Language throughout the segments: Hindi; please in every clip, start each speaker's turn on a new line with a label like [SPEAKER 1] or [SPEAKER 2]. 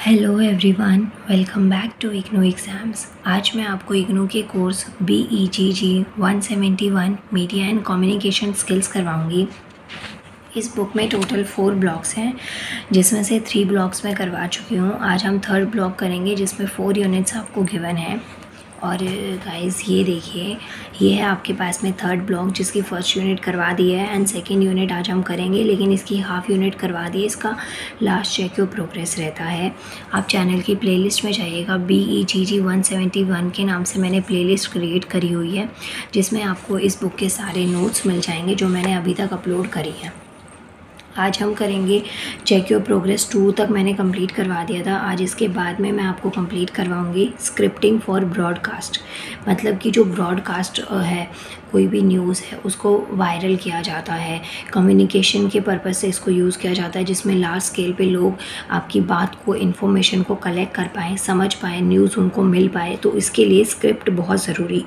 [SPEAKER 1] Hello everyone, welcome back to IGNOU exams. आज मैं आपको इग्नू के course BEGG 171 media and communication skills करवाऊंगी। इस बुक में टोटल 4 ब्लॉक्स हैं, जिसमें से 3 ब्लॉक्स मैं करवा चुकी हूँ। आज हम थर्ड ब्लॉक करेंगे, जिसमें 4 यूनिट्स आपको गिवन है। और गाइस ये देखिए, ये है आपके पास में थर्ड ब्लॉक, जिसकी फर्स्ट यूनिट करवा दी है एंड सेकंड यूनिट आज हम करेंगे, लेकिन इसकी हाफ यूनिट करवा दी है। इसका लास्ट चेक योर प्रोग्रेस रहता है। आप चैनल की प्लेलिस्ट में जाइएगा, BEGG 171 के नाम से मैंने प्लेलिस्ट क्रिएट करी हुई है, जिसमें आपको इस बुक के सारे नोट्स मिल जाएंगे जो मैंने अभी तक अपलोड करी है। आज हम करेंगे चेक योर प्रोग्रेस 2 तक मैंने कंप्लीट करवा दिया था। आज इसके बाद में मैं आपको कंप्लीट करवाऊंगी स्क्रिप्टिंग फॉर ब्रॉडकास्ट। मतलब कि जो ब्रॉडकास्ट है, कोई भी न्यूज़ है उसको वायरल किया जाता है, कम्युनिकेशन के पर्पज़ से इसको यूज़ किया जाता है, जिसमें लार्ज स्केल पे लोग आपकी बात को, इन्फॉर्मेशन को कलेक्ट कर पाएँ, समझ पाएँ, न्यूज़ उनको मिल पाए। तो इसके लिए स्क्रिप्ट बहुत ज़रूरी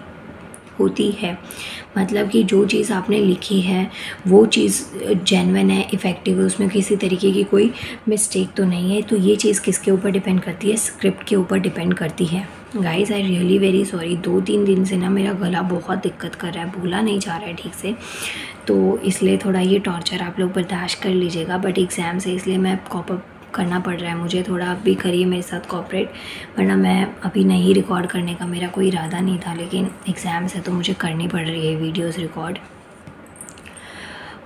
[SPEAKER 1] होती है। मतलब कि जो चीज़ आपने लिखी है वो चीज़ जेन्युइन है, इफ़ेक्टिव है, उसमें किसी तरीके की कोई मिस्टेक तो नहीं है। तो ये चीज़ किसके ऊपर डिपेंड करती है? स्क्रिप्ट के ऊपर डिपेंड करती है। Guys I really very sorry, 2-3 दिन से ना मेरा गला बहुत दिक्कत कर रहा है, बोला नहीं जा रहा है ठीक से, तो इसलिए थोड़ा ये टॉर्चर आप लोग बर्दाश्त कर लीजिएगा। बट एग्ज़ाम से इसलिए मैं कॉप अप करना पड़ रहा है मुझे थोड़ा। आप भी करिए मेरे साथ कोऑपरेट, वरना मैं अभी नहीं रिकॉर्ड करने का मेरा कोई इरादा नहीं था, लेकिन एग्ज़ाम्स है तो मुझे करनी पड़ रही है वीडियोस रिकॉर्ड।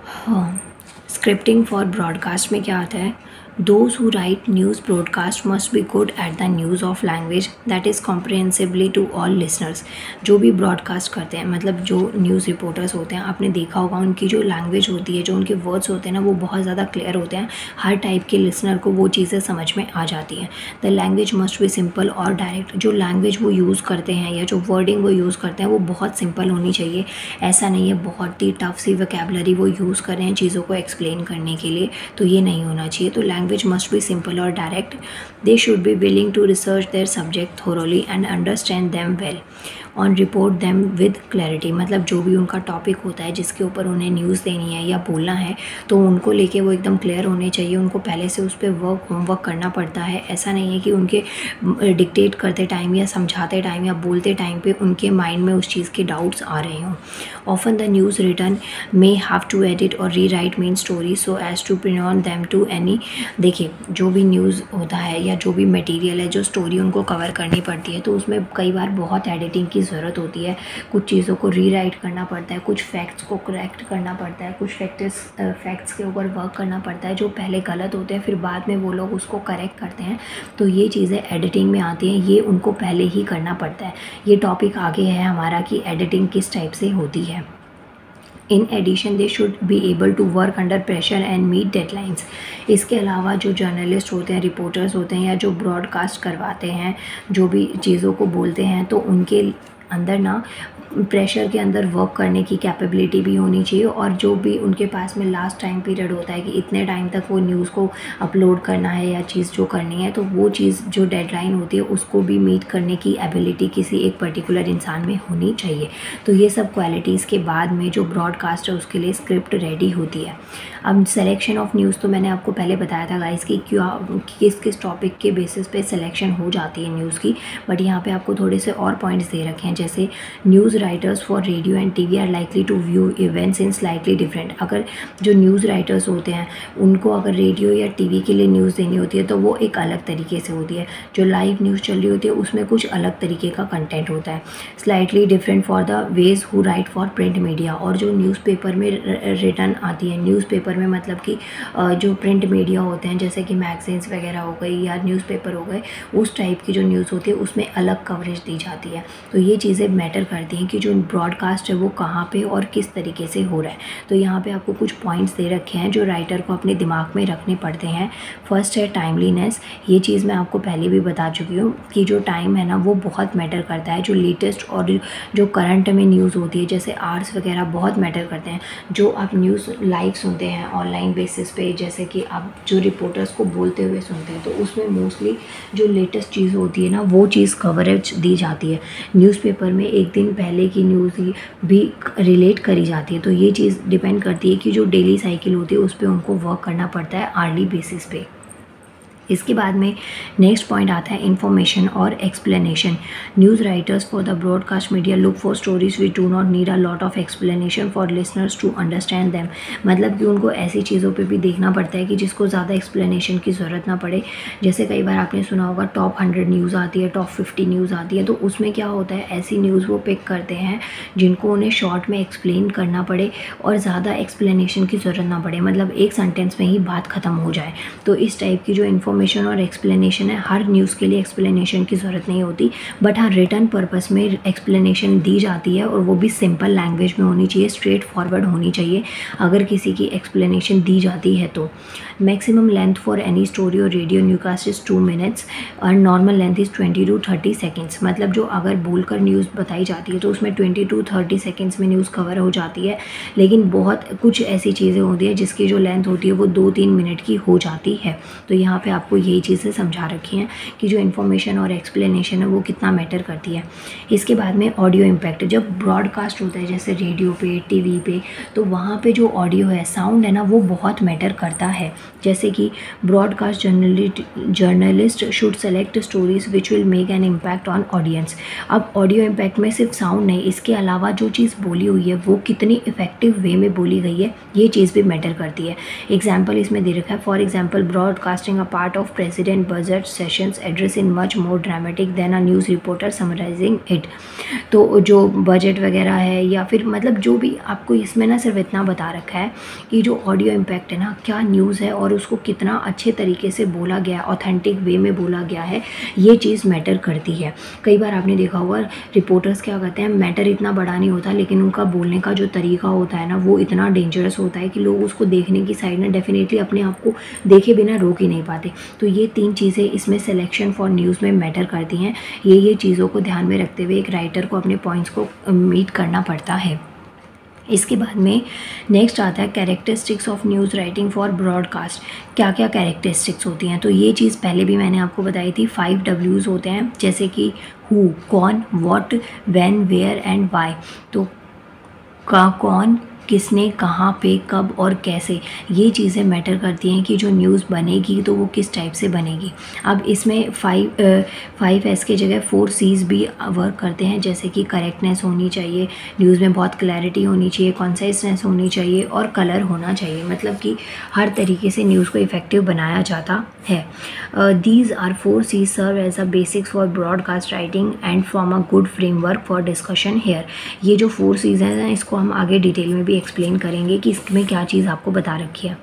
[SPEAKER 1] हाँ, स्क्रिप्टिंग फॉर ब्रॉडकास्ट में क्या आता है? Those who write news broadcast must be good at the use of language that is comprehensibly to all listeners। जो भी ब्रॉडकास्ट करते हैं, मतलब जो न्यूज़ रिपोर्टर्स होते हैं, आपने देखा होगा उनकी जो लैंग्वेज होती है, जो उनके वर्ड्स होते हैं ना, वो बहुत ज़्यादा क्लियर होते हैं। हर टाइप के लिसनर को वो चीज़ें समझ में आ जाती हैं। The language must be simple और डायरेक्ट। जो लैंग्वेज वो यूज़ करते हैं या जो वर्डिंग वो यूज़ करते हैं वो बहुत सिंपल होनी चाहिए। ऐसा नहीं है बहुत ही टफ सी वोकैबुलरी वो यूज़ कर रहे हैं चीज़ों को एक्सप्लेन करने के लिए, तो ये नहीं होना चाहिए। तो language must be simple or direct. They should be willing to research their subject thoroughly and understand them well on report them with clarity। मतलब जो भी उनका टॉपिक होता है जिसके ऊपर उन्हें न्यूज़ देनी है या बोलना है, तो उनको लेके वो एकदम क्लियर होने चाहिए। उनको पहले से उस पर होमवर्क करना पड़ता है। ऐसा नहीं है कि उनके डिक्टेट करते टाइम या समझाते टाइम या बोलते टाइम पे उनके माइंड में उस चीज़ के डाउट्स आ रहे हों। Often the news written may have to edit और rewrite main story so as to pronounce them to any. देखिए, जो भी न्यूज़ होता है या जो भी मटेरियल है, जो स्टोरी उनको कवर करनी पड़ती है, तो उसमें कई बार बहुत एडिटिंग की ज़रूरत होती है। कुछ चीज़ों को रीराइट करना पड़ता है, कुछ फैक्ट्स को करेक्ट करना पड़ता है, कुछ फैक्ट्स के ऊपर वर्क करना पड़ता है जो पहले गलत होते हैं, फिर बाद में वो लोग उसको करेक्ट करते हैं। तो ये चीज़ें एडिटिंग में आती हैं, ये उनको पहले ही करना पड़ता है। ये टॉपिक आगे है हमारा कि एडिटिंग किस टाइप से होती है। In addition they should be able to work under pressure and meet deadlines. इसके अलावा जो जर्नलिस्ट होते हैं, रिपोर्टर्स होते हैं, या जो ब्रॉडकास्ट करवाते हैं, जो भी चीज़ों को बोलते हैं, तो उनके अंदर ना प्रेशर के अंदर वर्क करने की कैपेबिलिटी भी होनी चाहिए। और जो भी उनके पास में लास्ट टाइम पीरियड होता है कि इतने टाइम तक वो न्यूज़ को अपलोड करना है या चीज़ जो करनी है, तो वो चीज़ जो डेडलाइन होती है उसको भी मीट करने की एबिलिटी किसी एक पर्टिकुलर इंसान में होनी चाहिए। तो ये सब क्वालिटीज़ के बाद में जो ब्रॉडकास्ट है उसके लिए स्क्रिप्ट रेडी होती है। अब सिलेक्शन ऑफ न्यूज़ तो मैंने आपको पहले बताया था गाइस कि किस किस टॉपिक के बेसिस पे सिलेक्शन हो जाती है न्यूज़ की। बट यहाँ पे आपको थोड़े से और पॉइंट्स दे रखे हैं, जैसे news writers for radio and TV are likely to view events in slightly different. अगर जो न्यूज़ राइटर्स होते हैं उनको अगर रेडियो या टीवी के लिए न्यूज़ देनी होती है तो वो एक अलग तरीके से होती है। जो लाइव न्यूज़ चल रही होती है उसमें कुछ अलग तरीके का कंटेंट होता है। Slightly different for the ways who right for print media. और जो न्यूज़पेपर में रिटर्न आती है, न्यूज़पेपर में मतलब कि जो प्रिंट मीडिया होते हैं, जैसे कि मैगजीन्स वगैरह हो गई या न्यूज़पेपर हो गए, उस टाइप की जो न्यूज़ होती है उसमें अलग कवरेज दी जाती है। तो ये चीज़ें मैटर करती हैं कि जो ब्रॉडकास्ट है वो कहाँ पे और किस तरीके से हो रहा है। तो यहाँ पे आपको कुछ पॉइंट्स दे रखे हैं जो राइटर को अपने दिमाग में रखने पड़ते हैं। फर्स्ट है टाइमलीनेस। ये चीज़ मैं आपको पहले भी बता चुकी हूँ कि जो टाइम है ना वो बहुत मैटर करता है। जो लेटेस्ट और जो करंट में न्यूज़ होती है, जैसे आर्ट्स वगैरह बहुत मैटर करते हैं। जो आप न्यूज़ लाइव सुनते हैं ऑनलाइन बेसिस पे, जैसे कि आप जो रिपोर्टर्स को बोलते हुए सुनते हैं, तो उसमें मोस्टली जो लेटेस्ट चीज़ होती है ना वो चीज़ कवरेज दी जाती है। न्यूज़पेपर में एक दिन पहले की न्यूज़ भी रिलेट करी जाती है। तो ये चीज़ डिपेंड करती है कि जो डेली साइकिल होती है उस पर उनको वर्क करना पड़ता है आर्ली बेसिस पे। इसके बाद में नेक्स्ट पॉइंट आता है इन्फॉर्मेशन और explanation. News writers for the broadcast media look for stories which do not need a lot of explanation for listeners to understand them. मतलब कि उनको ऐसी चीज़ों पे भी देखना पड़ता है कि जिसको ज़्यादा एक्सप्लेनेशन की ज़रूरत ना पड़े। जैसे कई बार आपने सुना होगा टॉप 100 न्यूज़ आती है, टॉप 50 न्यूज़ आती है, तो उसमें क्या होता है ऐसी न्यूज़ वो पिक करते हैं जिनको उन्हें शॉर्ट में एक्सप्लेन करना पड़े और ज़्यादा एक्सप्लेनेशन की ज़रूरत ना पड़े, मतलब एक सेंटेंस में ही बात ख़त्म हो जाए। तो इस टाइप की जो इन्फॉर्मेशन और एक्सप्लेनेशन है, हर न्यूज़ के लिए एक्सप्लेनेशन की ज़रूरत नहीं होती, बट हाँ रिटर्न पर्पस में एक्सप्लेनेशन दी जाती है और वो भी सिंपल लैंग्वेज में होनी चाहिए, स्ट्रेट फॉरवर्ड होनी चाहिए अगर किसी की एक्सप्लेनेशन दी जाती है तो। Maximum length for any story और रेडियो न्यूकास्ट इज़ 2 मिनट्स और normal length is 20 to 30 seconds. मतलब जो अगर बोलकर न्यूज़ बताई जाती है तो उसमें 20 to 30 सेकेंड्स में न्यूज़ कवर हो जाती है, लेकिन बहुत कुछ ऐसी चीज़ें होती है जिसकी जो लेंथ होती है वो 2-3 मिनट की हो जाती है। तो यहाँ पे आपको यही चीज़ें समझा रखी हैं कि जो इन्फॉर्मेशन और एक्सप्लेनेशन है वो कितना मैटर करती है। इसके बाद में ऑडियो इम्पैक्ट। जब ब्रॉडकास्ट होता है जैसे रेडियो पे, टीवी पे, तो वहाँ पे जो ऑडियो है, साउंड है ना, वो बहुत मैटर करता है। जैसे कि broadcast journalist should select stories which will make an impact on audience. अब ऑडियो इम्पैक्ट में सिर्फ साउंड नहीं, इसके अलावा जो चीज़ बोली हुई है वो कितनी इफेक्टिव वे में बोली गई है, ये चीज़ भी मैटर करती है। एग्जाम्पल इसमें दे रखा है, for example broadcasting a part of president budget sessions address in much more dramatic than a news reporter summarising it. तो जो बजट वगैरह है या फिर मतलब जो भी आपको इसमें ना सिर्फ इतना बता रखा है कि जो ऑडियो इम्पैक्ट है ना, क्या न्यूज़ है और उसको कितना अच्छे तरीके से बोला गया, ऑथेंटिक वे में बोला गया है, ये चीज़ मैटर करती है। कई बार आपने देखा होगा रिपोर्टर्स क्या कहते हैं, मैटर इतना बड़ा नहीं होता लेकिन उनका बोलने का जो तरीका होता है ना वो इतना डेंजरस होता है कि लोग उसको देखने की साइड में डेफिनेटली अपने आप को देखे बिना रोक ही नहीं पाते। तो ये 3 चीज़ें इसमें सिलेक्शन फॉर न्यूज़ में मैटर करती हैं। ये चीज़ों को ध्यान में रखते हुए एक राइटर को अपने पॉइंट्स को मीट करना पड़ता है। इसके बाद में नेक्स्ट आता है characteristics of news writing for broadcast. क्या क्या कैरेक्टरिस्टिक्स होती हैं, तो ये चीज़ पहले भी मैंने आपको बताई थी। 5 W's होते हैं, जैसे कि हु, कौन, what, when, where and why. तो कौन, किसने, कहाँ पे, कब और कैसे, ये चीज़ें मैटर करती हैं कि जो न्यूज़ बनेगी तो वो किस टाइप से बनेगी। अब इसमें 5 S के जगह 4 C's भी वर्क करते हैं, जैसे कि करेक्टनेस होनी चाहिए, न्यूज़ में बहुत क्लैरिटी होनी चाहिए, कॉन्साइसनेस होनी चाहिए और कलर होना चाहिए। मतलब कि हर तरीके से न्यूज़ को इफ़ेक्टिव बनाया जाता है। These are 4 C's serve as a basics for broadcast writing and form a good framework for discussion here. ये जो 4 C's हैं इसको हम आगे डिटेल में भी एक्सप्लेन करेंगे कि इसमें क्या चीज़ आपको बता रखी है।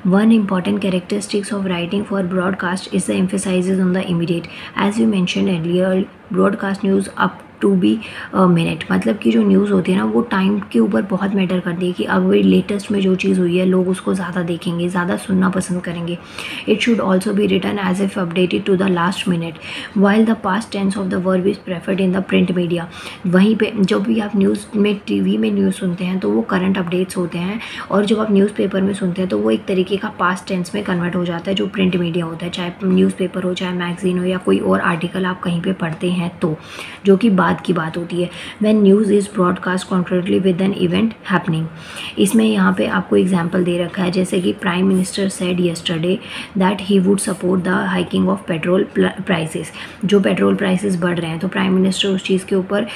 [SPEAKER 1] One important characteristics of writing for broadcast is the emphasis on the immediate. As you mentioned earlier, broadcast news up to be minute. मतलब कि जो न्यूज़ होती है ना वो टाइम के ऊपर बहुत मैटर करती है कि अब वही लेटेस्ट में जो चीज़ हुई है लोग उसको ज़्यादा देखेंगे, ज़्यादा सुनना पसंद करेंगे। It should also be written as if updated to the last minute while the past tense of the verb is preferred in the print media. वहीं पे जब भी आप न्यूज़ में, टीवी में न्यूज़ सुनते हैं तो वो करंट अपडेट्स होते हैं, और जब आप न्यूज़पेपर में सुनते हैं तो वो एक तरीके का पास्ट टेंस में कन्वर्ट हो जाता है जो प्रिंट मीडिया होता है, चाहे न्यूज़पेपर हो, चाहे मैगजीन हो या कोई और आर्टिकल आप कहीं पर पढ़ते हैं तो, जो कि बाद की बात होती है। When news is broadcast concretely with an event happening. इसमें यहाँ पे आपको एग्जांपल दे रखा है, जैसे कि prime minister said yesterday that he would support the hiking of petrol prices. जो पेट्रोल प्राइसेस बढ़ रहे हैं तो प्राइम मिनिस्टर उस चीज़ के ऊपर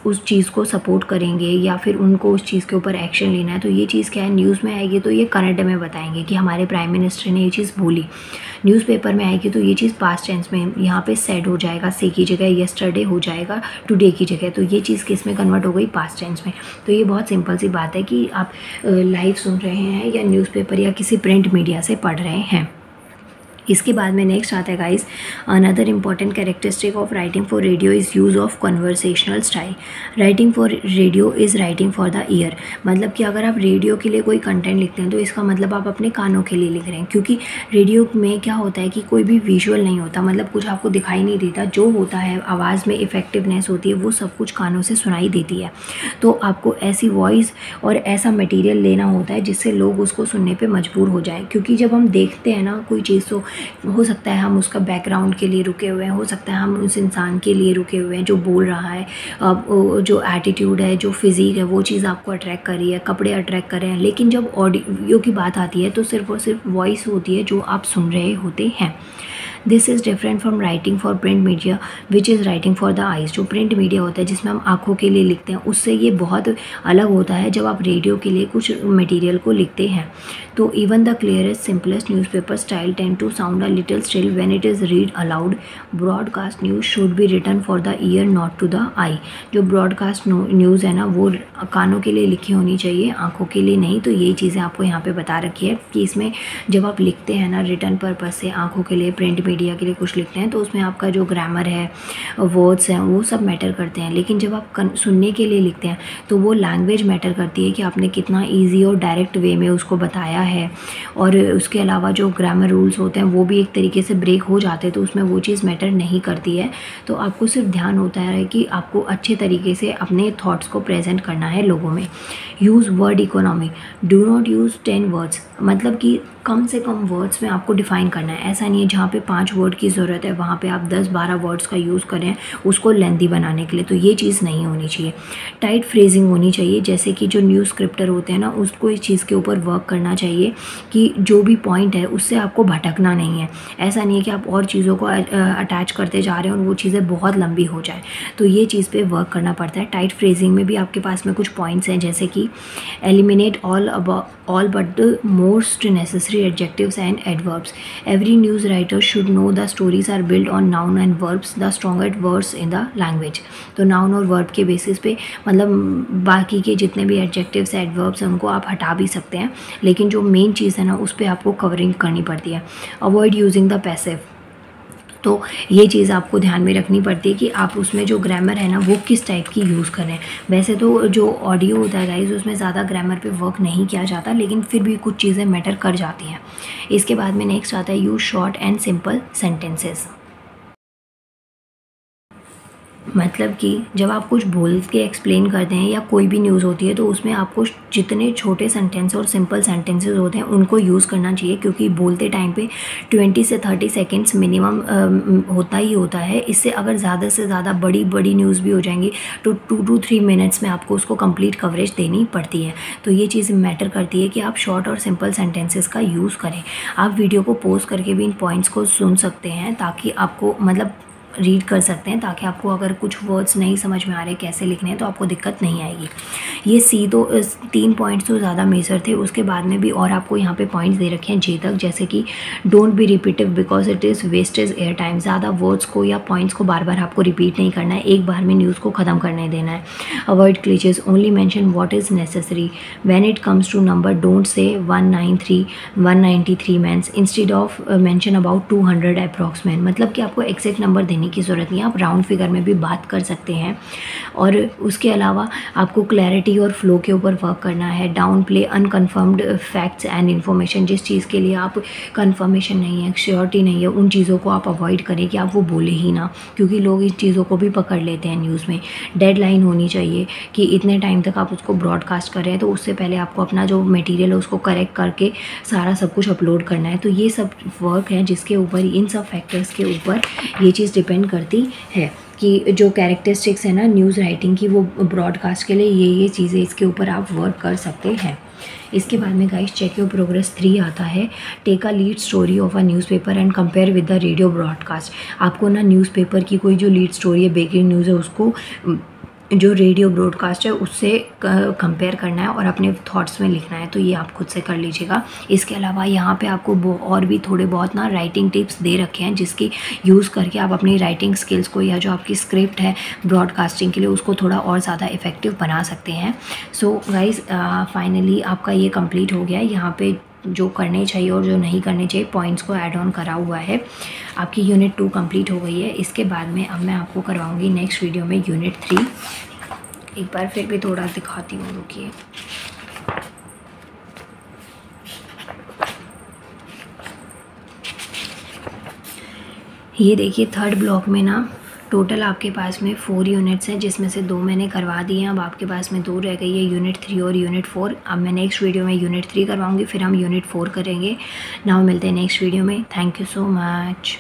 [SPEAKER 1] उस चीज़ को सपोर्ट करेंगे या फिर उनको उस चीज़ के ऊपर एक्शन लेना है। तो ये चीज़ क्या है, न्यूज़ में आएगी तो ये करंट में बताएंगे कि हमारे प्राइम मिनिस्टर ने ये चीज़ बोली। न्यूज़पेपर में आएगी तो ये चीज़ पास्ट टेंस में यहाँ पे सेड हो जाएगा, से की जगह यस्टरडे हो जाएगा टुडे की जगह, तो ये चीज़ किस में कन्वर्ट हो गई, पास्ट टेंस में। तो ये बहुत सिंपल सी बात है कि आप लाइव सुन रहे हैं या न्यूज़पेपर या किसी प्रिंट मीडिया से पढ़ रहे हैं। इसके बाद में नेक्स्ट आता है guys, another important characteristic of writing for radio is use of conversational style. Writing for radio is writing for the year. मतलब कि अगर आप रेडियो के लिए कोई कंटेंट लिखते हैं तो इसका मतलब आप अपने कानों के लिए लिख रहे हैं, क्योंकि रेडियो में क्या होता है कि कोई भी विजुअल नहीं होता, मतलब कुछ आपको दिखाई नहीं देता, जो होता है आवाज़ में इफेक्टिवनेस होती है वो सब कुछ कानों से सुनाई देती है। तो आपको ऐसी वॉइस और ऐसा मटेरियल लेना होता है जिससे लोग उसको सुनने पे मजबूर हो जाए, क्योंकि जब हम देखते हैं ना कोई चीज़ तो हो सकता है हम उसका बैकग्राउंड के लिए रुके हुए हैं, हो सकता है हम उस इंसान के लिए रुके हुए हैं जो बोल रहा है, जो एटीट्यूड है, जो फिज़िक है, वो चीज़ आपको अट्रैक्ट कर रही है, कपड़े अट्रैक्ट कर रहे हैं। लेकिन जब ऑडियो की बात आती है तो सिर्फ और सिर्फ वॉइस होती है जो आप सुन रहे होते हैं। This is different from writing for print media which is writing for the eyes. जो प्रिंट मीडिया होता है जिसमें हम आँखों के लिए लिखते हैं, उससे ये बहुत अलग होता है जब आप रेडियो के लिए कुछ मटेरियल को लिखते हैं। तो even the clearest simplest newspaper style tend to sound a little still when it is read aloud. Broadcast news should be written for the ear not to the eye. जो ब्रॉडकास्ट न्यूज़ है ना वो कानों के लिए लिखी होनी चाहिए, आँखों के लिए नहीं। तो यही चीज़ें आपको यहाँ पे बता रखी है कि इसमें जब आप लिखते हैं ना रिटर्न पर्पस से, आँखों के लिए, प्रिंट मीडिया के लिए कुछ लिखते हैं, तो उसमें आपका जो ग्रामर है, वर्ड्स हैं, वो सब मैटर करते हैं। लेकिन जब आप सुनने के लिए लिखते हैं तो वो लैंग्वेज मैटर करती है कि आपने कितना ईजी और डायरेक्ट वे में उसको बताया है। और उसके अलावा जो ग्रामर रूल्स होते हैं वो भी एक तरीके से ब्रेक हो जाते हैं, तो उसमें वो चीज़ मैटर नहीं करती है। तो आपको सिर्फ ध्यान होता है कि आपको अच्छे तरीके से अपने थॉट्स को प्रेजेंट करना है लोगों में। Use word economy, do not use 10 words, मतलब कि कम से कम वर्ड्स में आपको डिफ़ाइन करना है। ऐसा नहीं है जहाँ पे 5 वर्ड की ज़रूरत है वहाँ पे आप 10-12 वर्ड्स का यूज़ करें उसको लेंथी बनाने के लिए, तो ये चीज़ नहीं होनी चाहिए। टाइट फ्रेजिंग होनी चाहिए, जैसे कि जो न्यूज़ स्क्रिप्टर होते हैं ना उसको इस चीज़ के ऊपर वर्क करना चाहिए कि जो भी पॉइंट है उससे आपको भटकना नहीं है। ऐसा नहीं है कि आप और चीज़ों को अटैच करते जा रहे हैं और वो चीज़ें बहुत लंबी हो जाए, तो ये चीज़ पे वर्क करना पड़ता है। टाइट फ्रेजिंग में भी आपके पास में कुछ पॉइंट्स हैं, जैसे कि eliminate all but the most necessary adjectives and adverbs. Every news writer should know the stories are built on noun and verbs, the strongest words in the language. तो noun और verb के basis पे, मतलब बाकी के जितने भी adjectives adverbs हैं उनको आप हटा भी सकते हैं, लेकिन जो main चीज़ है ना उस पर आपको कवरिंग करनी पड़ती है। Avoid using the passive, तो ये चीज़ आपको ध्यान में रखनी पड़ती है कि आप उसमें जो ग्रामर है ना वो किस टाइप की यूज़ करें। वैसे तो जो ऑडियो होता है गाइस उसमें ज़्यादा ग्रामर पे वर्क नहीं किया जाता, लेकिन फिर भी कुछ चीज़ें मैटर कर जाती हैं। इसके बाद में नेक्स्ट आता है use short and simple sentences. मतलब कि जब आप कुछ बोल के एक्सप्लेन करते हैं या कोई भी न्यूज़ होती है तो उसमें आपको जितने छोटे सेंटेंस और सिंपल सेंटेंसेस होते हैं उनको यूज़ करना चाहिए, क्योंकि बोलते टाइम पे 20 से 30 सेकेंड्स मिनिमम होता ही होता है। इससे अगर ज़्यादा से ज़्यादा बड़ी न्यूज़ भी हो जाएंगी तो 2 to 3 मिनट्स में आपको उसको कंप्लीट कवरेज देनी पड़ती है। तो ये चीज़ मैटर करती है कि आप शॉर्ट और सिंपल सेंटेंसेस का यूज़ करें। आप वीडियो को पॉज करके भी इन पॉइंट्स को सुन सकते हैं ताकि आपको मतलब रीड कर सकते हैं, ताकि आपको अगर कुछ वर्ड्स नहीं समझ में आ रहे कैसे लिखने हैं तो आपको दिक्कत नहीं आएगी। ये सी तो 3 पॉइंट्स तो ज़्यादा मेजर थे, उसके बाद में भी और आपको यहाँ पे पॉइंट्स दे रखे हैं जे तक, जैसे कि don't be repetitive because it is wastage air time. ज़्यादा वर्ड्स को या पॉइंट्स को बार बार आपको रिपीट नहीं करना है, एक बार में न्यूज़ को ख़त्म करने देना है। Avoid cliches, only mention what is necessary. When it comes to number don't say 193 193 means instead of mention about 200 approximate, मतलब कि आपको एग्जैक्ट नंबर देने की ज़रूरत नहीं है, आप राउंड फिगर में भी बात कर सकते हैं। और उसके अलावा आपको क्लैरिटी और फ्लो के ऊपर वर्क करना है। Down play unconfirmed facts and information, जिस चीज़ के लिए आप कंफर्मेशन नहीं है, श्योरिटी नहीं है, उन चीज़ों को आप अवॉइड करें कि आप वो बोले ही ना, क्योंकि लोग इस चीज़ों को भी पकड़ लेते हैं न्यूज़ में। डेडलाइन होनी चाहिए कि इतने टाइम तक आप उसको ब्रॉडकास्ट कर रहे हैं, तो उससे पहले आपको अपना जो मटेरियल है उसको करेक्ट करके सारा सब कुछ अपलोड करना है। तो ये सब वर्क है जिसके ऊपर, इन सब फैक्टर्स के ऊपर ये चीज़ डिपेंड करती है कि जो कैरेक्टरिस्टिक्स है ना न्यूज़ राइटिंग की, वो ब्रॉडकास्ट के लिए ये चीज़ें इसके ऊपर आप वर्क कर सकते हैं। इसके बाद में गाइस चेक योर प्रोग्रेस 3 आता है। Take a lead story of a newspaper and compare with the radio broadcast. आपको ना न्यूज़पेपर की कोई जो लीड स्टोरी है, ब्रेकिंग न्यूज़ है, उसको जो रेडियो ब्रॉडकास्ट है उससे कंपेयर करना है और अपने थॉट्स में लिखना है। तो ये आप खुद से कर लीजिएगा। इसके अलावा यहाँ पे आपको और भी थोड़े बहुत ना राइटिंग टिप्स दे रखे हैं, जिसकी यूज़ करके आप अपनी राइटिंग स्किल्स को या जो आपकी स्क्रिप्ट है ब्रॉडकास्टिंग के लिए उसको थोड़ा और ज़्यादा इफ़ेक्टिव बना सकते हैं। सो गाइज़ फाइनली आपका ये कंप्लीट हो गया है। यहाँ पे जो करने चाहिए और जो नहीं करने चाहिए पॉइंट्स को ऐड ऑन करा हुआ है। आपकी यूनिट 2 कंप्लीट हो गई है। इसके बाद में अब मैं आपको करवाऊंगी नेक्स्ट वीडियो में यूनिट 3। एक बार फिर भी थोड़ा दिखाती हूँ, रुकिए। ये देखिए थर्ड ब्लॉक में ना टोटल आपके पास में 4 यूनिट्स हैं, जिसमें से 2 मैंने करवा दिए हैं। अब आपके पास में 2 रह गई है, यूनिट 3 और यूनिट 4। अब मैं नेक्स्ट वीडियो में यूनिट 3 करवाऊँगी, फिर हम यूनिट 4 करेंगे। नाउ मिलते हैं नेक्स्ट वीडियो में। Thank you so much.